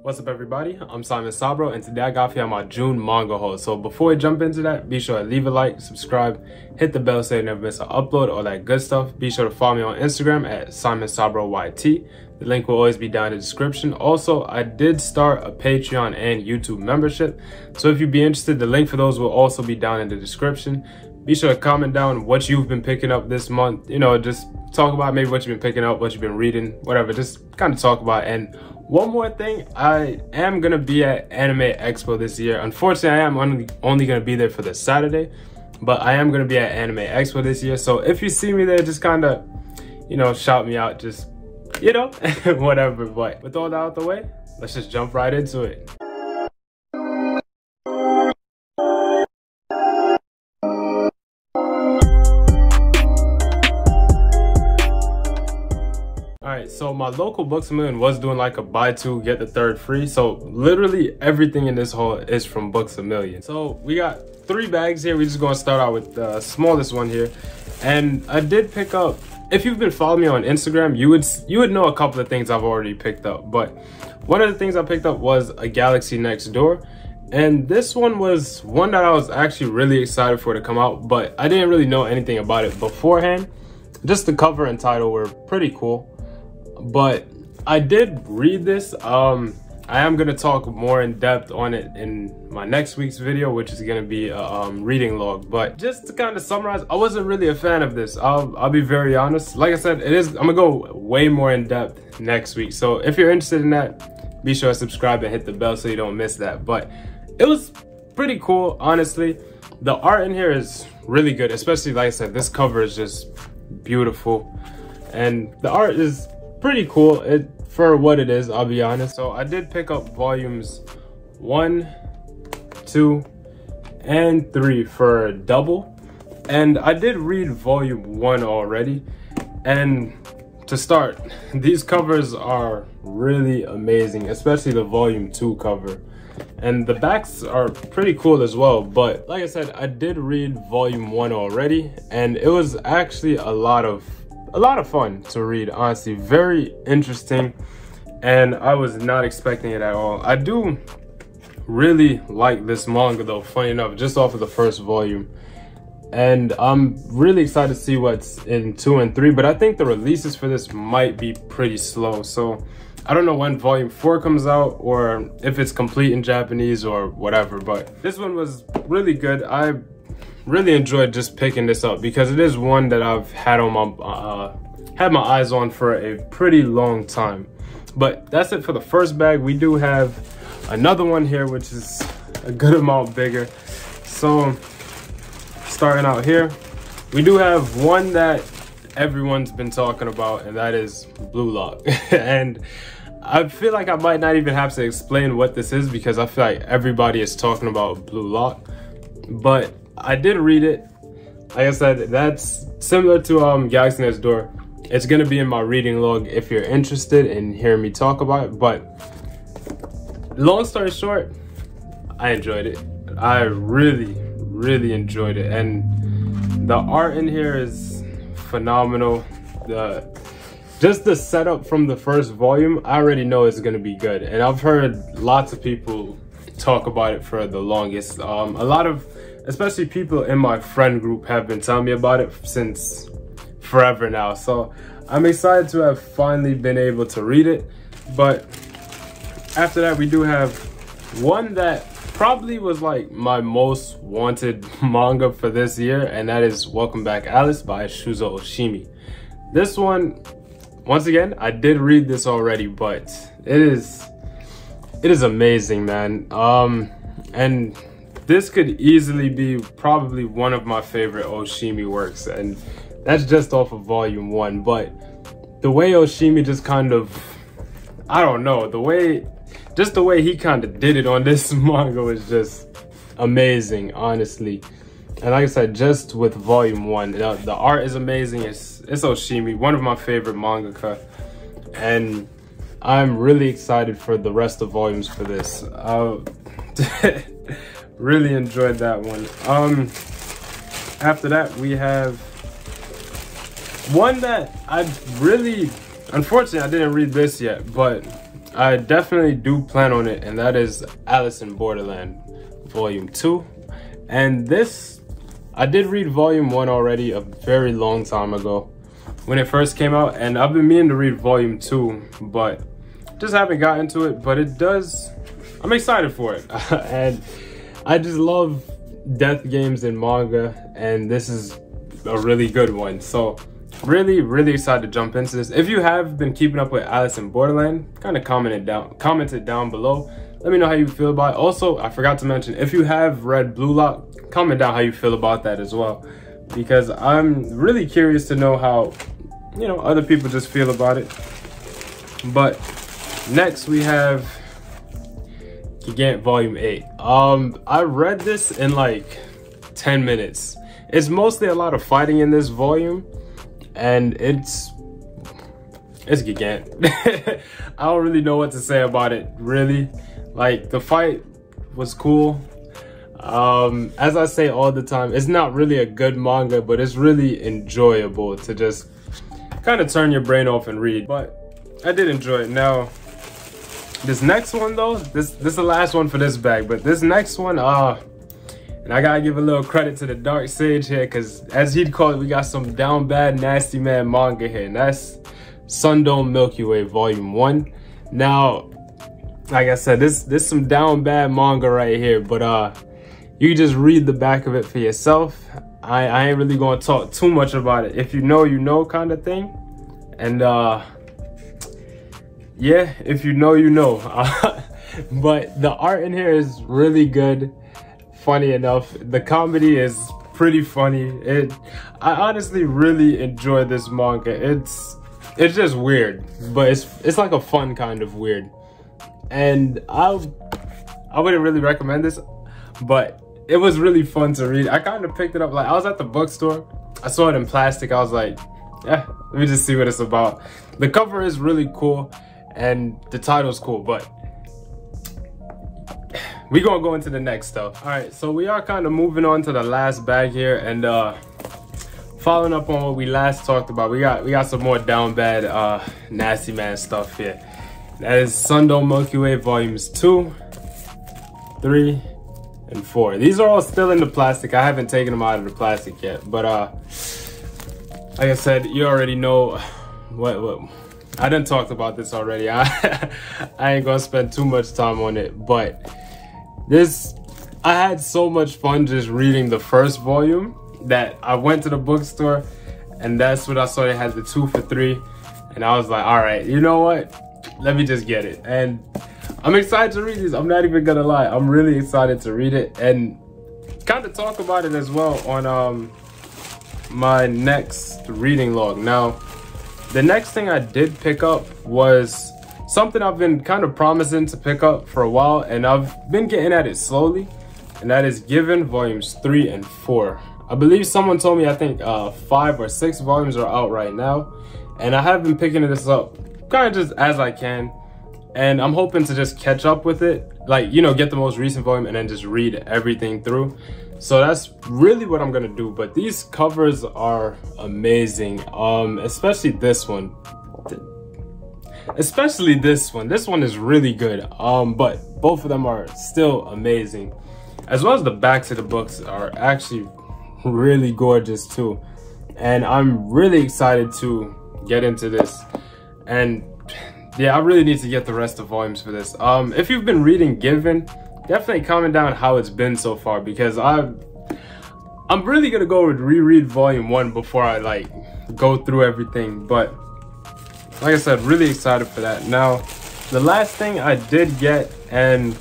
What's up, everybody? I'm Simon Sabro, and today I got for you my June manga haul. So before we jump into that, be sure to leave a like, subscribe, hit the bell so you never miss an upload, all that good stuff. Be sure to follow me on Instagram at Simon Sabro YT. The link will always be down in the description. Also, I did start a Patreon and YouTube membership, so if you'd be interested, the link for those will also be down in the description. Be sure to comment down what you've been picking up this month. You know, just talk about maybe what you've been picking up, what you've been reading, whatever. Just kind of talk about it. And one more thing, I am gonna be at Anime Expo this year. Unfortunately, I am only gonna be there for the Saturday, but I am gonna be at Anime Expo this year. So if you see me there, just kind of, you know, shout me out, just, you know, whatever. But with all that out the way, let's just jump right into it. So my local Books A Million was doing like a buy two get the third free, so literally everything in this haul is from Books A Million. So we got 3 bags here. We're just gonna start out with the smallest one here, and I did pick up, if you've been following me on Instagram, you would know a couple of things I've already picked up, but one of the things I picked up was A Galaxy Next Door, and this one was one that I was actually really excited for to come out, but I didn't really know anything about it beforehand. Just the cover and title were pretty cool. But I did read this. I am going to talk more in depth on it in my next week's video, which is going to be a reading log. But just to kind of summarize, I wasn't really a fan of this. I'll be very honest. Like I said, I'm going to go way more in depth next week. So if you're interested in that, be sure to subscribe and hit the bell so you don't miss that. But it was pretty cool, honestly. The art in here is really good, especially, like I said, this cover is just beautiful. And the art is pretty cool for what it is, I'll be honest. So I did pick up volumes 1, 2, and 3 for a double, and I did read volume 1 already. And to start, these covers are really amazing, especially the volume 2 cover, and the backs are pretty cool as well. But like I said, I did read volume 1 already, and it was actually a lot of fun to read, honestly. Very interesting, and I was not expecting it at all. I do really like this manga though, funny enough, just off of the first volume, and I'm really excited to see what's in 2 and 3, but I think the releases for this might be pretty slow, so I don't know when volume 4 comes out or if it's complete in Japanese or whatever. But this one was really good. I really enjoyed just picking this up because it is one that I've had on my eyes on for a pretty long time. But that's it for the first bag. We do have another one here, which is a good amount bigger. So starting out here, we do have one that everyone's been talking about, and that is Blue Lock. And I feel like I might not even have to explain what this is because I feel like everybody is talking about Blue Lock. But I did read it. Like I said, that's similar to Galaxy Next Door. It's gonna be in my reading log if you're interested in hearing me talk about it. But long story short, I enjoyed it. I really enjoyed it, and the art in here is phenomenal. Just the setup from the first volume, I already know it's gonna be good, and I've heard lots of people talk about it for the longest. A lot of, especially people in my friend group, have been telling me about it since forever now. So I'm excited to have finally been able to read it. But after that, we do have one that probably was like my most wanted manga for this year, and that is Welcome Back Alice by Shuzo Oshimi. This one, once again, I did read this already, but it is amazing, man. And this could easily be probably one of my favorite Oshimi works, and that's just off of volume 1. But the way Oshimi just kind of, I don't know, the way he kind of did it on this manga was just amazing, honestly. And like I said, just with volume 1, the art is amazing. It's Oshimi, one of my favorite mangaka, and I'm really excited for the rest of volumes for this. Really enjoyed that one. After that, we have one that I really, unfortunately, I didn't read this yet, but I definitely do plan on it, and that is Alice in Borderland Volume 2. And this, I did read Volume 1 already a very long time ago when it first came out, and I've been meaning to read Volume 2, but just haven't gotten to it. But it does, I'm excited for it. And I just love death games in manga, and this is a really good one. So really excited to jump into this. If you have been keeping up with Alice in Borderland, kind of comment it down below. Let me know how you feel about it. Also, I forgot to mention, if you have read Blue Lock, comment down how you feel about that as well, because I'm really curious to know how, you know, other people just feel about it. But next we have Gigant Volume 8. I read this in like 10 minutes. It's mostly a lot of fighting in this volume, and it's Gigant. I don't really know what to say about it, really. Like, the fight was cool. As I say all the time, it's not really a good manga, but it's really enjoyable to just kind of turn your brain off and read. But I did enjoy it. Now, this next one though, this is the last one for this bag, but this next one, and I gotta give a little credit to the Dark Sage here, because as he'd call it, we got some down bad nasty man manga here, and that's Sundome Milky Way Volume 1. Now, like I said, this some down bad manga right here, but you can just read the back of it for yourself. I ain't really gonna talk too much about it. If you know, you know, kind of thing. And yeah, if you know, you know. But the art in here is really good. Funny enough, the comedy is pretty funny. I honestly really enjoy this manga. It's just weird, but it's like a fun kind of weird. And I wouldn't really recommend this, but it was really fun to read. I kind of picked it up, like I was at the bookstore, I saw it in plastic, I was like, yeah, let me just see what it's about. The cover is really cool and the title's cool, but we're gonna go into the next stuff. All right, so we are kind of moving on to the last bag here, and following up on what we last talked about, we got some more down bad nasty man stuff here. That is Sundome Milky Way Volumes 2, 3, and 4. These are all still in the plastic. I haven't taken them out of the plastic yet, but like I said, you already know what I done talked about this already. I ain't gonna spend too much time on it, but I had so much fun just reading the first volume that I went to the bookstore, and that's what I saw. They had the 2 for 3, and I was like, all right, you know what? Let me just get it. And I'm excited to read these. I'm not even gonna lie. I'm really excited to read it and kind of talk about it as well on my next reading log. Now, the next thing I did pick up was something I've been kind of promising to pick up for a while, and I've been getting at it slowly, and that is Given Volumes 3 and 4. I believe someone told me, I think 5 or 6 volumes are out right now, and I have been picking this up kind of just as I can, and I'm hoping to just catch up with it, like, you know, get the most recent volume and then just read everything through. So that's really what I'm gonna do. But these covers are amazing, especially this one. This one is really good, but both of them are still amazing, as well as the backs of the books are actually really gorgeous too. And I'm really excited to get into this. And yeah, I really need to get the rest of volumes for this. If you've been reading Given, definitely comment down how it's been so far, because I'm really gonna go and reread Volume 1 before I like go through everything. But like I said, really excited for that. Now, the last thing I did get, and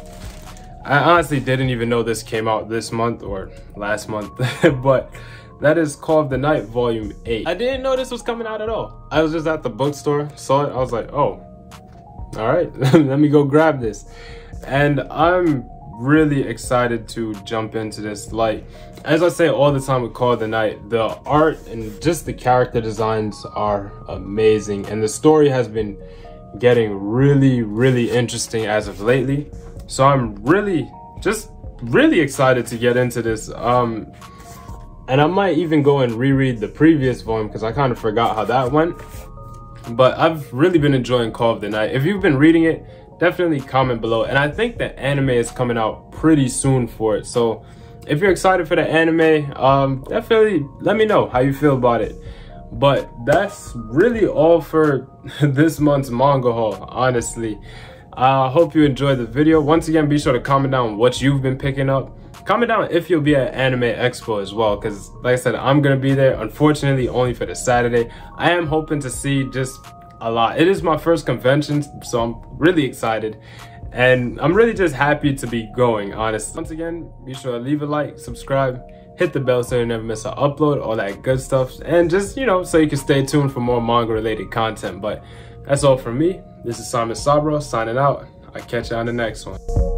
I honestly didn't even know this came out this month or last month, but that is Call of the Night Volume 8. I didn't know this was coming out at all. I was just at the bookstore, saw it, I was like, oh, all right, let me go grab this. And I'm really excited to jump into this. Like, as I say all the time with Call of the Night, the art and just the character designs are amazing. And the story has been getting really interesting as of lately. So I'm really excited to get into this. And I might even go and reread the previous volume, because I kind of forgot how that went. but I've really been enjoying Call of the Night. If you've been reading it, definitely comment below. And I think the anime is coming out pretty soon for it. So if you're excited for the anime, definitely let me know how you feel about it. But that's really all for this month's manga haul, honestly. I hope you enjoyed the video. Once again, be sure to comment down what you've been picking up. Comment down if you'll be at Anime Expo as well, because like I said, I'm gonna be there, unfortunately only for the Saturday. I am hoping to see just a lot. It is my first convention, so I'm really excited. And I'm really just happy to be going, honestly. Once again, be sure to leave a like, subscribe, hit the bell so you never miss an upload, all that good stuff. And just, you know, so you can stay tuned for more manga related content. But that's all from me. This is Simon Sabro signing out. I'll catch you on the next one.